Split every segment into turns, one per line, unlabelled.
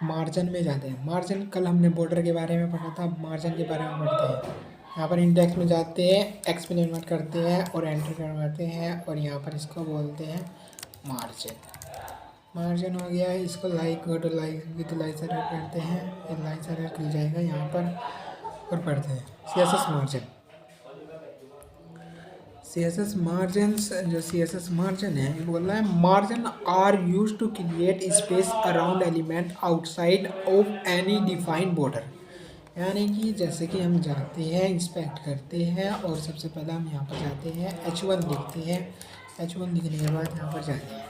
Margin में जाते हैं। मार्जिन कल हमने बॉर्डर के बारे में पढ़ा था, मार्जिन के बारे में पढ़ते हैं। यहाँ पर इंडेक्स में जाते हैं, एक्स में कन्वर्ट करते हैं और एंटर करवाते हैं और यहाँ पर इसको बोलते हैं मार्जिन। मार्जिन हो गया है। इसको like go to like with लाइसर करते हैं, ये लाइसर खुल जाएगा यहाँ पर और पढ़ते हैं CSS मार्जिन। CSS मार्जिन्स, जो CSS मार्जिन है ये बोल रहा है margin are use to create space around element outside of any defined border. यानी कि जैसे कि हम जाते हैं, इंस्पेक्ट करते हैं और सबसे पहले हम यहाँ पर जाते हैं H1 लिखते हैं। H1 लिखने के बाद यहाँ पर जाते हैं,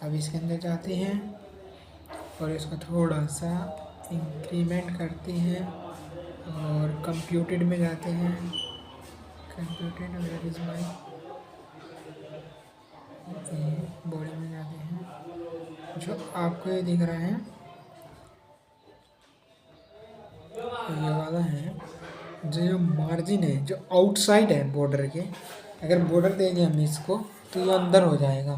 अब इसके अंदर जाते हैं और इसको थोड़ा सा इंक्रीमेंट करते हैं और कंप्यूटेड में जाते हैं। Computed where is my body में जाते हैं, जो आपको ये दिख रहा है ये वाला है जो मार्जिन है, जो आउटसाइड है बॉर्डर के। अगर बॉर्डर देंगे हम इसको तो ये अंदर हो जाएगा,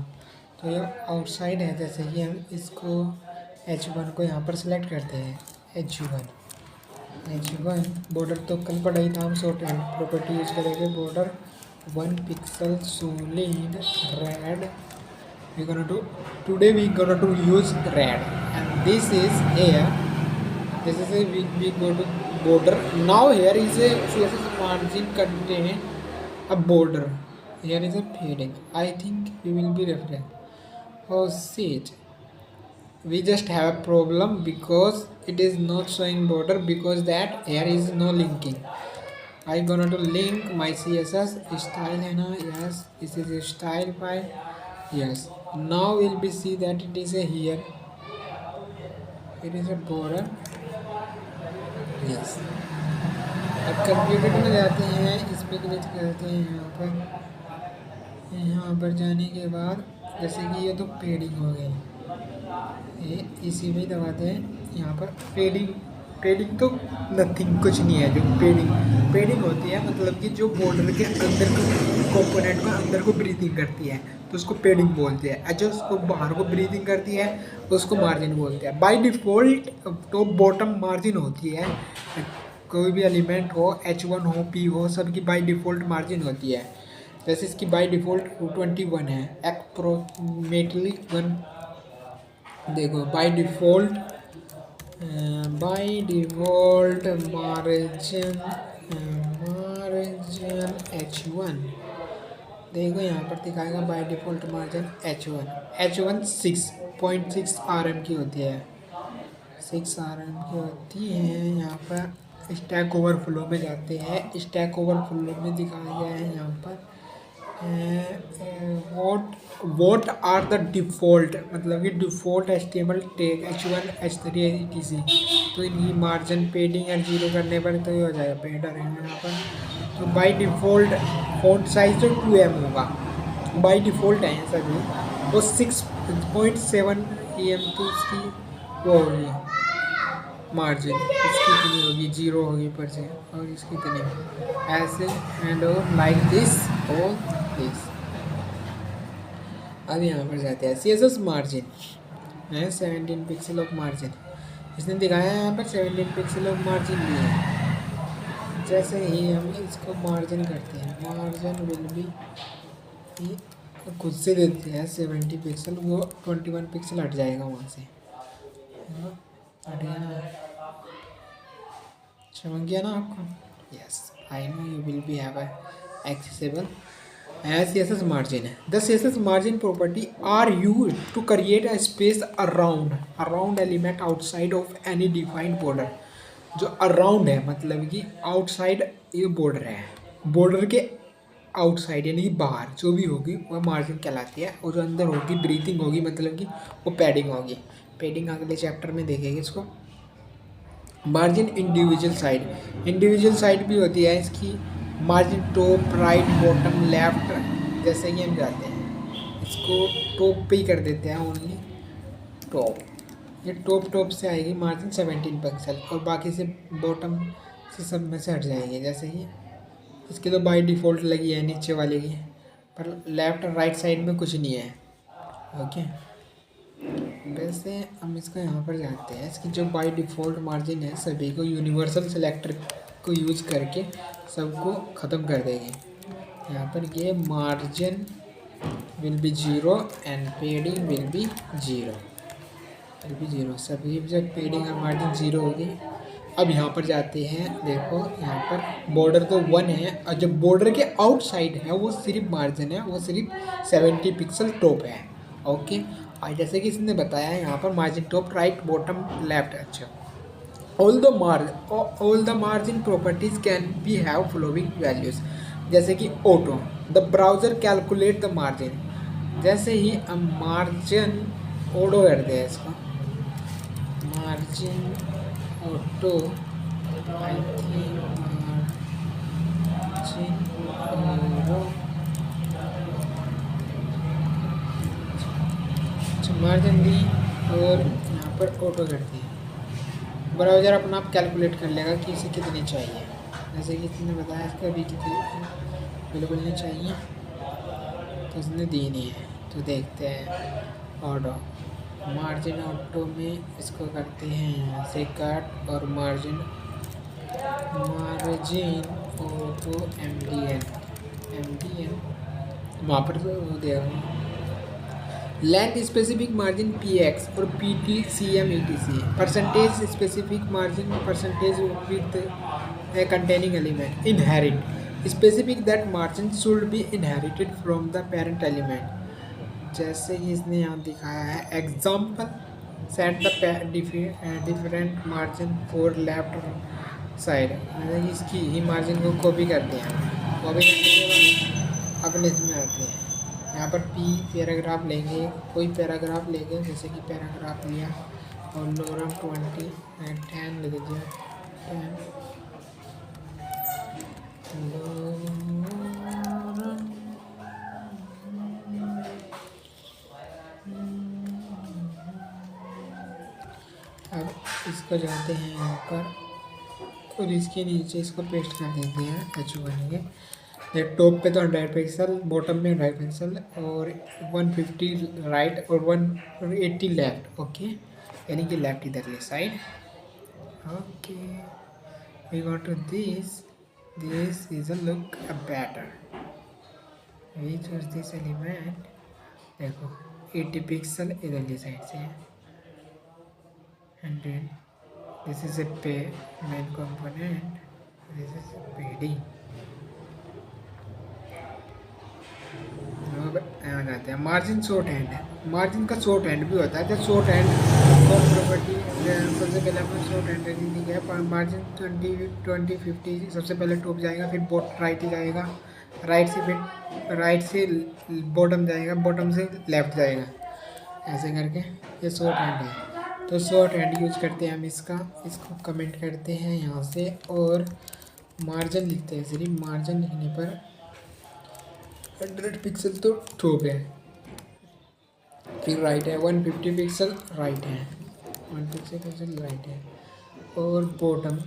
तो ये आउटसाइड है। जैसे कि हम इसको H1 को यहाँ पर सिलेक्ट करते हैं, H1 बॉर्डर तो कल पढ़ाई था हम, शॉर्ट हैंड प्रॉपर्टी यूज करेंगे। Border 1 pixel solid red, today we gonna to use red and this is here, this is a we go to border. Now here is a CSS margin contain a border, here is a fading. I think you will be referring, oh shit, we just have a problem because it is not showing border because that here is no linking. I gonna to link my CSS style है ना, yes, this is a style file, yes. Now we'll be see that it is a here, it is a border, yes. अब computer में जाते हैं, इस पर click करते हैं। यहाँ पर जाने के बाद जैसे कि ये तो पेडिंग हो गई, ये इसी में दबाते हैं। यहाँ पर पेडिंग तो नथिंग, कुछ नहीं है। जो पेडिंग होती है मतलब कि जो बॉर्डर के अंदर को कंपोनेंट में अंदर को ब्रीथिंग करती है तो उसको पेडिंग बोलते हैं, जो उसको बाहर को ब्रीथिंग करती है उसको मार्जिन बोलते हैं। बाय डिफ़ॉल्ट तो बॉटम मार्जिन होती है, कोई भी एलिमेंट हो, H1 हो, P हो, सबकी बाय डिफ़ॉल्ट मार्जिन होती है। जैसे इसकी बाय डिफ़ॉल्ट 21 है, अप्रोक्सीमेटली 1। देखो बाय डिफ़ॉल्ट मार्जिन H1, देखो यहाँ पर दिखाएगा by default margin H1 6.6 RM की होती है, 6 RM की होती है। यहाँ पर स्टैक ओवरफ्लो में जाते हैं, स्टैक ओवरफ्लो में दिखाया गया है यहाँ पर वॉट आर द डिफ़ॉल्ट, मतलब कि default HTML tag H1 H3 etc। तो इनकी मार्जिन पेडिंग या 0 करने पर तो ये हो जाएगा बेटर है यहाँ पर। तो बाय डिफ़ॉल्ट फ़ॉन्ट साइज तो 2M होगा, बाय डिफ़ॉल्ट है सभी। वो 6.7 EM तो इसकी वो होगी मार्जिन, इसकी कितनी होगी, 0 होगी पर से, और इसकी कितनी ऐसे एंड और लाइक दिस और दिस। अब यहाँ पर जाते हैं CSS मार्जिन है 17 पिक्सल ऑफ मार्जिन, इसने दिखाया है यहाँ पर 17 पिक्सल ऑफ मार्जिन भी है। जैसे ही हम इसको मार्जिन करते हैं, मार्जिन विल बी खुद से देते हैं 70 पिक्सल, वो 21 पिक्सल हट जाएगा वहाँ से, हट गया ना, समझ गया ना आपको? Yes, I know you will B have accessible as CSS margin. The CSS margin property are used to create a space around element outside of any defined border. जो अराउंड है मतलब कि आउटसाइड ये बॉर्डर है, border के outside यानी कि बाहर जो भी होगी वह मार्जिन कहलाती है, और जो अंदर होगी ब्रीथिंग होगी मतलब कि वो पैडिंग होगी। पैडिंग अगले चैप्टर में देखेंगे इसको। मार्जिन इंडिविजुअल साइड भी होती है इसकी, margin top, right, bottom, left. जैसे कि हम जाते हैं इसको टॉप पे ही कर देते हैं, ओनली टॉप, ये टॉप से आएगी मार्जिन 17 पिक्सल, और बाकी से बॉटम से सब में से हट जाएंगे। जैसे कि इसकी तो बाय डिफ़ॉल्ट लगी है नीचे वाले की, पर लेफ्ट और राइट साइड में कुछ नहीं है। ओके, वैसे हम इसका यहाँ पर जाते हैं, इसकी जो बाय डिफ़ॉल्ट मार्जिन है सभी को यूनिवर्सल सेलेक्टर को यूज़ करके सबको ख़त्म कर देंगे। यहाँ पर ये margin will be zero and पेडिंग will be zero सभी जब पेडिंग और मार्जिन ज़ीरो होगी। अब यहाँ पर जाते हैं, देखो यहाँ पर बॉर्डर तो 1 है और जब बॉर्डर के आउटसाइड है वो सिर्फ मार्जिन है, वो सिर्फ 70 पिक्सल टॉप है। ओके, और जैसे कि इसने बताया यहाँ पर margin top right bottom left. अच्छा, all the margin properties can be have following values, जैसे कि auto the browser calculate the margin. जैसे ही हम मार्जिन ऑटो करते हैं इसको, margin auto I think margin auto, margin दी और यहाँ पर ऑटो करती है। ब्राउज़र अपना आप कैलकुलेट कर लेगा कि इसे कितनी चाहिए। जैसे कि इसने बताया इसका भी कितनी बिल्कुल नहीं चाहिए तो इसने दी नहीं है। तो देखते हैं ऑटो, मार्जिन ऑटो में इसको करते हैं यहाँ से कट और मार्जिन ऑटो MDN वहाँ पर तो वो देगा लैंड स्पेसिफिक मार्जिन PX और PTCM ETC percentage specific margin percentage with containing element inherit specific that margin should be inherited from the parent element। जैसे कि इसने यहाँ दिखाया है example set the different margin for left side, मतलब इसकी ही margin को कॉपी करते हैं। कॉपी करने के बाद अपने इसमें आते हैं, यहाँ पर पैराग्राफ लेंगे, कोई पैराग्राफ लेंगे, जैसे कि पैराग्राफ लिया और लोरम 20 10 लिख दीजिए 10। अब इसको जाते हैं यहाँ पर और इसके नीचे इसको पेस्ट कर देते हैं H1 के। टॉप पे तो 100 पिक्सल, बॉटम में 100 पिक्सल और 150 राइट और 180 लेफ्ट। ओके, यानी कि लेफ्ट इधर ले side. Okay, we go to this is a look a better, we choose this element. देखो 80 पिक्सल इधर की साइड से 100, this is a pay main component, this is padding. आ जाते हैं मार्जिन शॉर्ट हैंड है, मार्जिन का शॉर्ट हैंड भी होता है। जब शॉर्ट हैंड प्रॉपर्टी सबसे पहले अपना शॉर्ट हैंड दी गया है, मार्जिन 20 50 सबसे पहले टॉप जाएगा, फिर राइट ही जाएगा, राइट से बॉटम जाएगा, बॉटम से लेफ्ट जाएगा, ऐसे करके ये शॉर्ट हैंड है। तो शॉर्ट हैंड यूज करते हैं हम इसको कमेंट करते हैं यहाँ से और मार्जिन लिखते हैं। सिर्फ मार्जिन लिखने पर 100 पिक्सल तो टॉप है, फिर राइट है 150 पिक्सल राइट है, 150 पिक्सल राइट है और बॉटम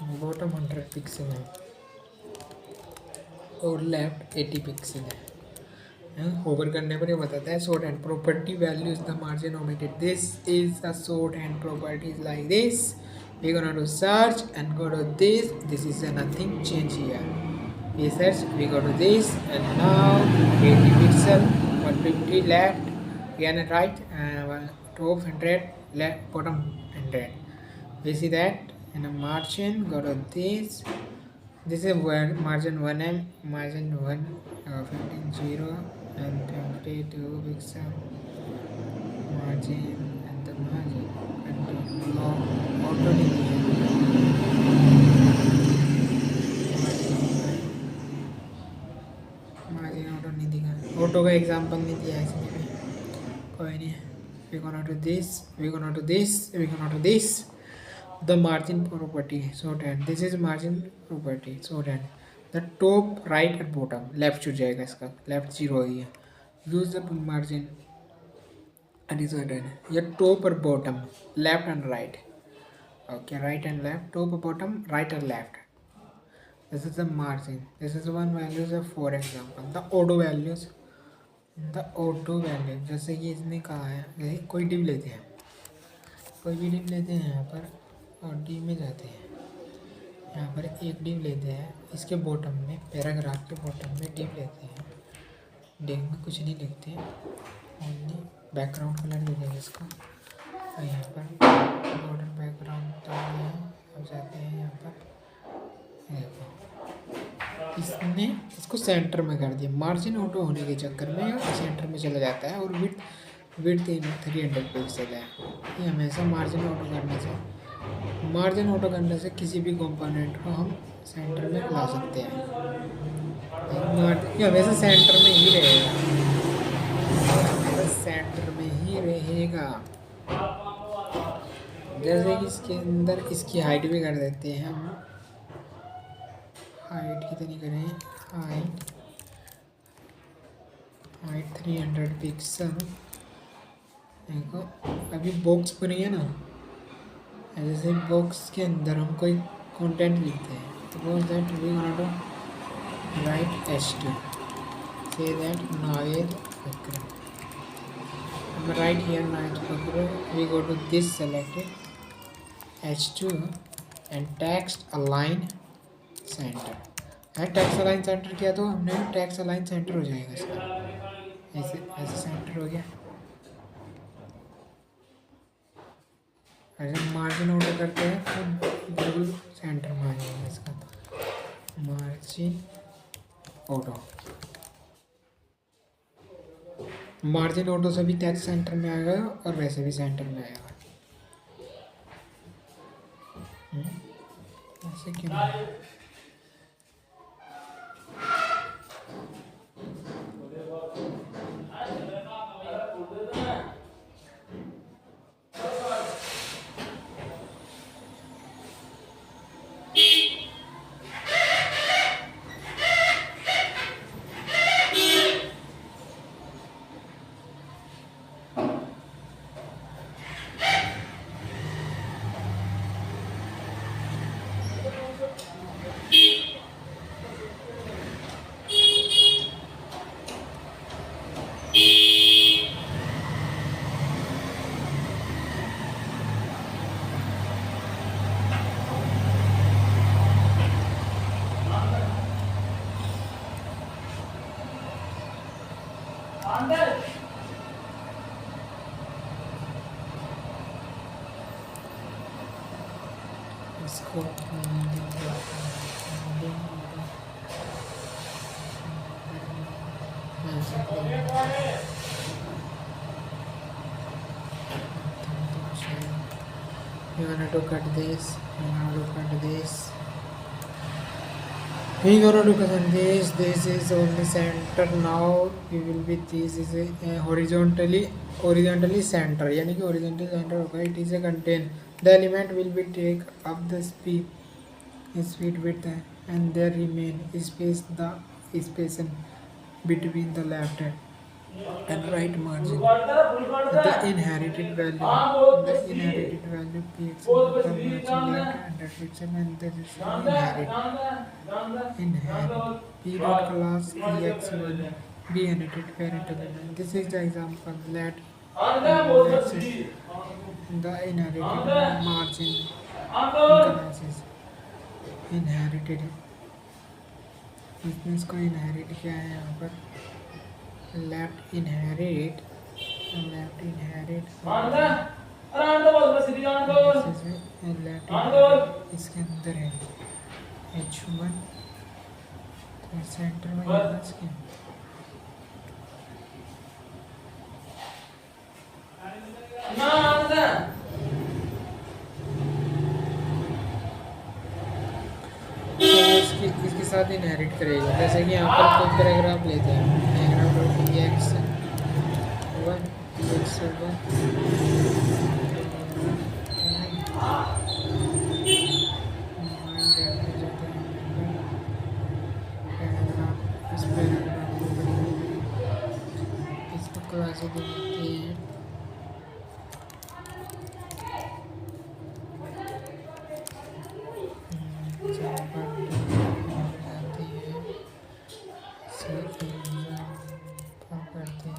100 पिक्सल है और लेफ्ट 80 पिक्सल है। ओवर करने पर ये बताता है shorthand property value is the margin omitted, this is a short hand properties like this, we gonna to search and go to this is nothing change here, we search, we go to this and now 80 pixel 150 left again right top 100 left bottom 100, we see that in a margin go to this is where margin 1M margin 1 15 0 and 52 pixel margin and the margin auto auto का example नहीं दिया इसमें भी, कोई नहीं। We gonna to this the margin property shorthand, this is margin property shorthand, the top right and bottom left छूट जाएगा, इसका लेफ्ट 0 ही है, use the margin and shorthand या टॉप और bottom left and right. Okay, right and left, top bottom right and left, this is the margin, this is one values of 4 example, the auto values the auto value, जैसे कि इसने कहा है, जैसे कोई div लेते हैं, कोई भी डिव लेते हैं यहाँ पर और डिव में जाते हैं। यहाँ पर एक डिव लेते हैं, इसके बॉटम में, पैराग्राफ के बॉटम में डिव लेते हैं। डिव में कुछ नहीं लिखते हैं, ओनली बैकग्राउंड कलर दे देंगे इसको। और यहाँ पर बॉर्डर बैकग्राउंड तो है, अब जाते हैं यहाँ पर। देखो इसने इसको सेंटर में कर दिया, मार्जिन ऑटो होने के चक्कर में ये सेंटर में चला जाता है। और विड्थ विड्थ 300 पिक्सल है। ये हमेशा मार्जिन ऑटो करने से किसी भी कंपोनेंट को हम सेंटर में ला सकते हैं। ये हमेशा सेंटर में ही रहेगा, सेंटर में ही रहेगा। जैसे कि इसके अंदर इसकी हाइट भी कर देते हैं हम। हाइट कितनी करें? Height 300 pixel. देखो अभी बॉक्स बनी है ना, जैसे बॉक्स के अंदर हम कोई कंटेंट लिखते हैं, suppose that we want to write H2, say that Naved Bakra. Right here Naved Bakra, we go to this selected H2 and text align center. text align center किया तो हमने text align center हो जाएगा इसका। ऐसे ऐसे centre हो गया। अगर मार्जिन ऑर्डर करते हैं तो बिल्कुल सेंटर में आ जाएगा इसका। तो मार्जिन ऑटो, मार्जिन ऑटो से भी टेक्स्ट सेंटर में आएगा और वैसे भी सेंटर में आएगा। ऐसे क्यों? इसको you want to cut this, you want to cut this, we gonna do cut this. This is only center. Now we will be, this is a horizontally center, यानी कि horizontally center होगा। It is a contain, the element will be take up the speed width and there remain space, the space between the left and right margin, the inherited value pixel, the margin left 100 pixel and there is inherit period class ex1 be inherited parent element. This is the example. Let's say the inherited margin classes inherited, इसमें इसको inherit क्या है यहाँ पर? Left inherit इसके अंदर है H1 तो सेंटर में यहाँ इसके इसके साथ इनहेरिट करेगा। जैसे कि यहाँ पर कोई पैराग्राफ लेते हैं, पैराग्राफ इसको क्लास देती है। करते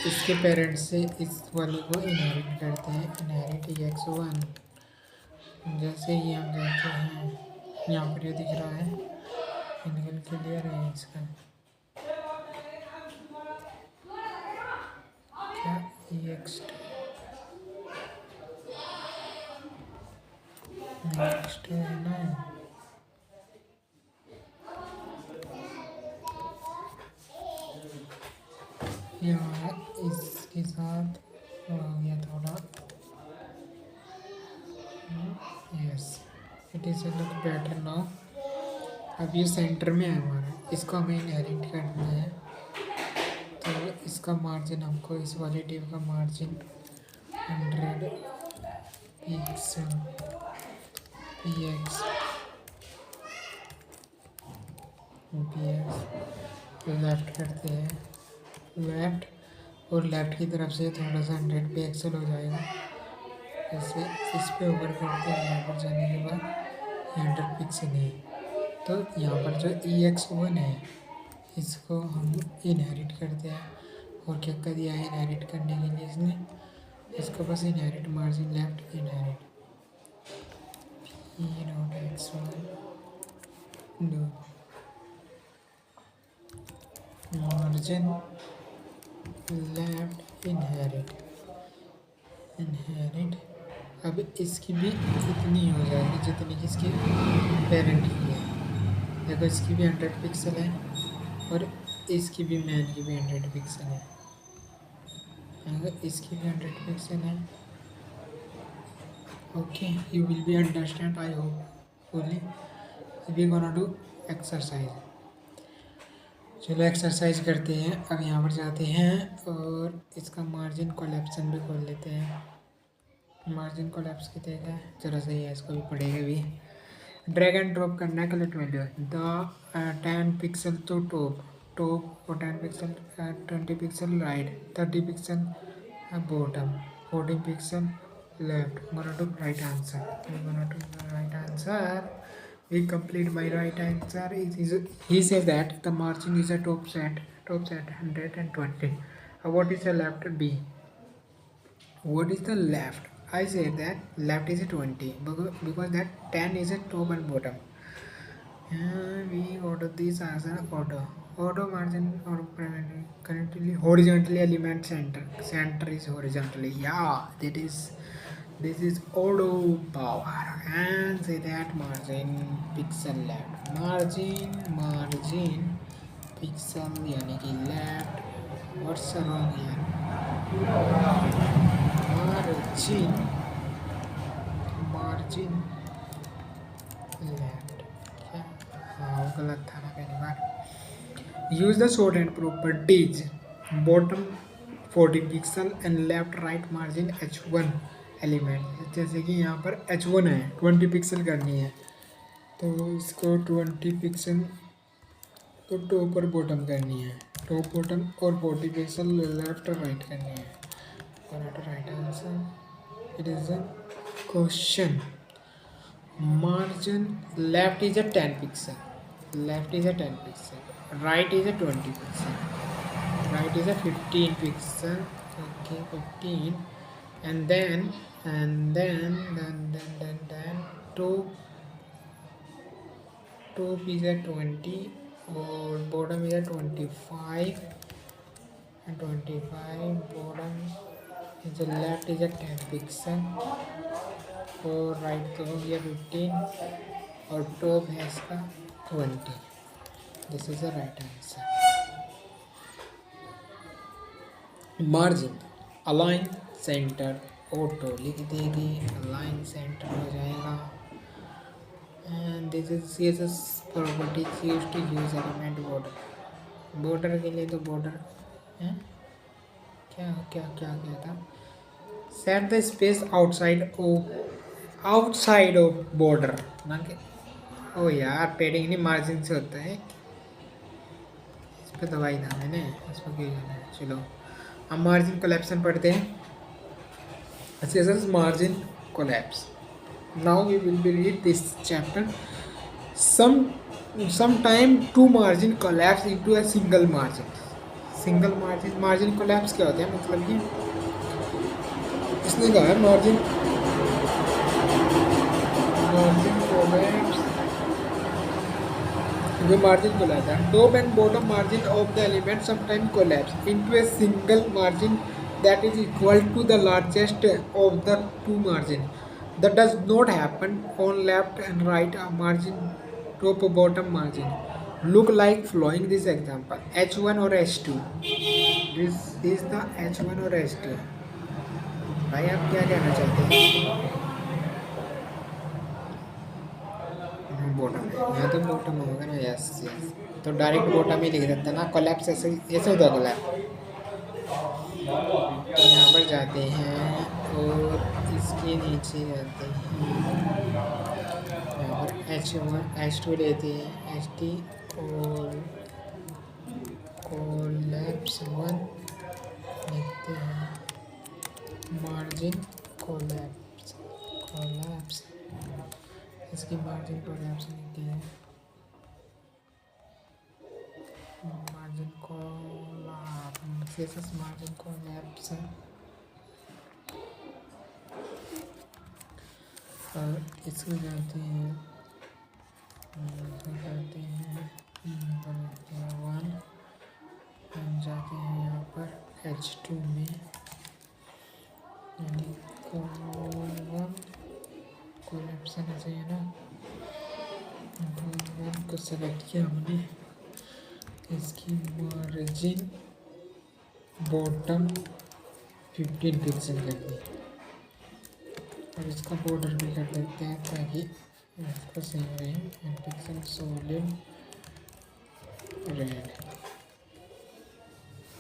इसके पेरेंट्स से इस वाले को इनहेरिट करते हैं, इनहेरिट EX1। जैसे ही हम जाते हैं यहाँ पर ये दिख रहा है, इनकल क्लियर है इसका क्या EX नेक्स्ट है ना। यहाँ इसके साथ हो गया थोड़ा, yes it is look better now. अब ये सेंटर में है हमारा, इसको हमें इनहेरिट करना है। तो इसका मार्जिन हमको, इस वाले टेब का मार्जिन 100 पिक्सल PX लेफ्ट करते हैं, लेफ्ट, और लेफ्ट की तरफ से थोड़ा सा 100 पिक्सल हो जाएगा। जैसे इस पे ओवर करते हैं, यहाँ पर जाने के बाद 100 पिक्सल है। तो यहाँ पर जो EX1 है इसको हम इनहेरिट करते हैं। और क्या कर दिया है इनहेरिट करने के लिए इसने, इसको बस inherit margin left inherit E.X1 दो मार्जिन लेफ्ट इनहेरिट इनहेरिट। अब इसकी भी इतनी हो जाएगी जितनी कि इसकी पेरेंट की है। देखो इसकी भी 100 पिक्सल है और इसकी भी, मैन की भी 100 पिक्सल है। अगर इसकी भी 100 पिक्सल है, okay you will be understand I hope fully. We gonna do exercise. चलो एक्सरसाइज करते हैं। अब यहाँ पर जाते हैं और इसका मार्जिन कोलैप्सन भी खोल लेते हैं। मार्जिन कोलैप्स की देगा जरा सही है, इसको भी पढ़ेगा भी। ड्रैग एंड ड्रॉप करना है कलेक्ट वैल्यू, द 10 पिक्सल तो टॉप और 10 pixel 20 pixel right, 30 pixel bottom, 14 pixel left. I'm gonna do right answer. I'm gonna do the right answer. We complete my right answer. He says that the margin is a top set 120. What is the left B? What is the left? I say that left is a 20 because that 10 is a top and bottom. We order this as an auto margin or currently horizontally element center is horizontally, yeah, this is auto power. And say that margin pixel left, margin pixel यानी कि left, what's wrong here, margin left, क्या हाँ गलत था ना पहली बार। Use the short hand properties, bottom 14 pixel and left right margin H1 element. जैसे कि यहाँ पर H1 है, 20 पिक्सल करनी है तो इसको 20 पिक्सल तो टॉप और बॉटम करनी है, टॉप बॉटम और 40 पिक्सल लेफ्ट और राइट करनी है। Right answer it is a question. Margin left is a 10 pixel, right is a 20 pixel, right is a 15 pixel, okay 15, and then top is at 20 or bottom is at 25 and 25, bottom is the left is at 10 pixel और right तो हो गया 15 और top है इसका 20। This is the right answer. Margin align centre auto लिख देगी, align centre हो जाएगा। And this is CSS property used to use element border, border के लिए तो बॉर्डर है क्या क्या क्या क्या था, set the space outside of border ना कि ओ यार पेडिंग नहीं मार्जिन से होता है, इस पर दवाई था मैंने, इसको क्या करना है। चलो हम मार्जिन कोलैप्सन पढ़ते हैं। CSS margin collapse. Now we will be read this chapter. Sometime two margin collapse into a single margin. Single margin, margin collapse क्या होता है मतलब कि इसने कहा है मार्जिन, मार्जिन कोलैप्स, जो मार्जिन कोलैप्स है, top and bottom margin of the element sometime collapse into a single margin that is equal to the largest of the two margin. That does not happen on left and right margin, top or bottom margin. Look like following this example: H1 or H2. This is the H1 or H2. भाई आप क्या कहना चाहते हैं? Bottom है, यहाँ तो bottom होगा ना, यस यस, तो डायरेक्ट बॉटम ही लिख देता ना, कोलैप्स ऐसे ऐसे होता है कोलैप्स। तो यहाँ पर जाते हैं और इसके नीचे जाते हैं, यहाँ पर H2 लेते हैं, HT और कोलैप्स 1 लिखते हैं, मार्जिन कोलैप्स, कोलैप्स इसकी मार्जिन कोलैप्स लिखते हैं, मार्जिन कोलैप्स, मार्जिन कोलैप्स है। और इसको जाते हैं, करते हैं 1, हम जाते हैं यहाँ पर H2 में, यानी कोलैप्स आना चाहिए ना, कॉलम को सेलेक्ट किया हमने, इसकी मार्जिन बॉटम 15 पिक्सल कर दी और इसका बॉर्डर भी कर देते हैं ताकि इसका सही रहे, पिक्सल सॉलिड रेड।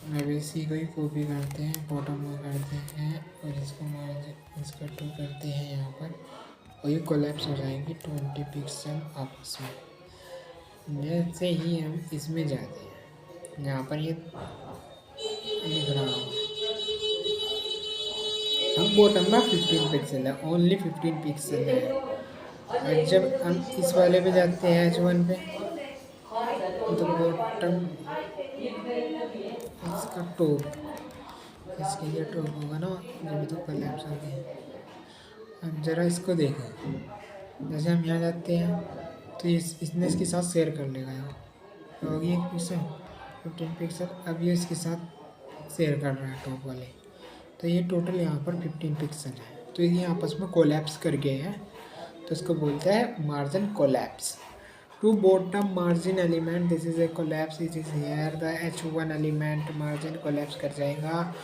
अब इसी को ही कॉपी करते हैं, बॉटम में करते हैं और इसको मार्जिन इसका 2 करते हैं यहाँ पर, और ये कोलैप्स हो जाएंगे 20 पिक्सल आपस में। जैसे ही हम इसमें जाते हैं, यहाँ पर ये लिख रहा हूँ, हम बॉटम में 15 पिक्सल है, ओनली 15 पिक्सल है। और जब हम इस वाले पे जाते हैं H1 पे, तो बॉटम इसका टॉप, इसके लिए टॉप होगा ना, जब तो कोलैप्स हो गया। अब जरा इसको देखो, जैसे हम यहाँ जाते हैं तो इसने इसके साथ शेयर कर लेगा, यहाँ होगी 1 पिक्सल 15 पिक्सल, अब ये इसके साथ शेयर कर रहा है टॉप वाले, तो ये टोटल यहाँ पर 15 पिक्सल है, तो ये आपस में कोलैप्स कर गए हैं, तो इसको बोलते हैं margin collapse. To bottom margin element, this is a collapse, it is here the H1 element margin collapse कर जाएगा।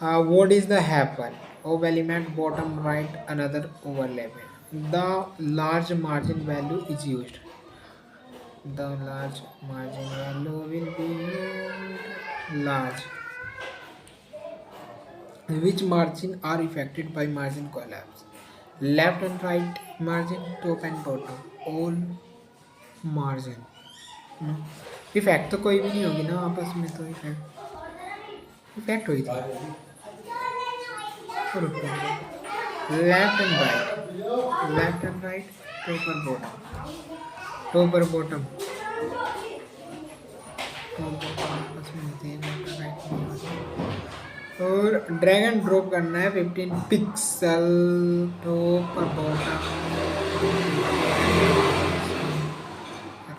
What is the happen of element bottom right another overlap, the large margin value is used, the large margin value will be large, which margin are affected by margin collapse, left and right margin, top and bottom, all margin। Effect तो कोई भी नहीं होगी ना आपस में, तो effect हुई थी left and right, left and right, top और बॉटम, टॉप और बॉटम, आपस में होती है, और ड्रैग एंड ड्रॉप करना है 15 पिक्सल टॉप और bottom,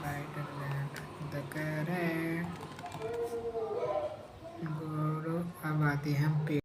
right and left the correct. अब आते हैं हम पे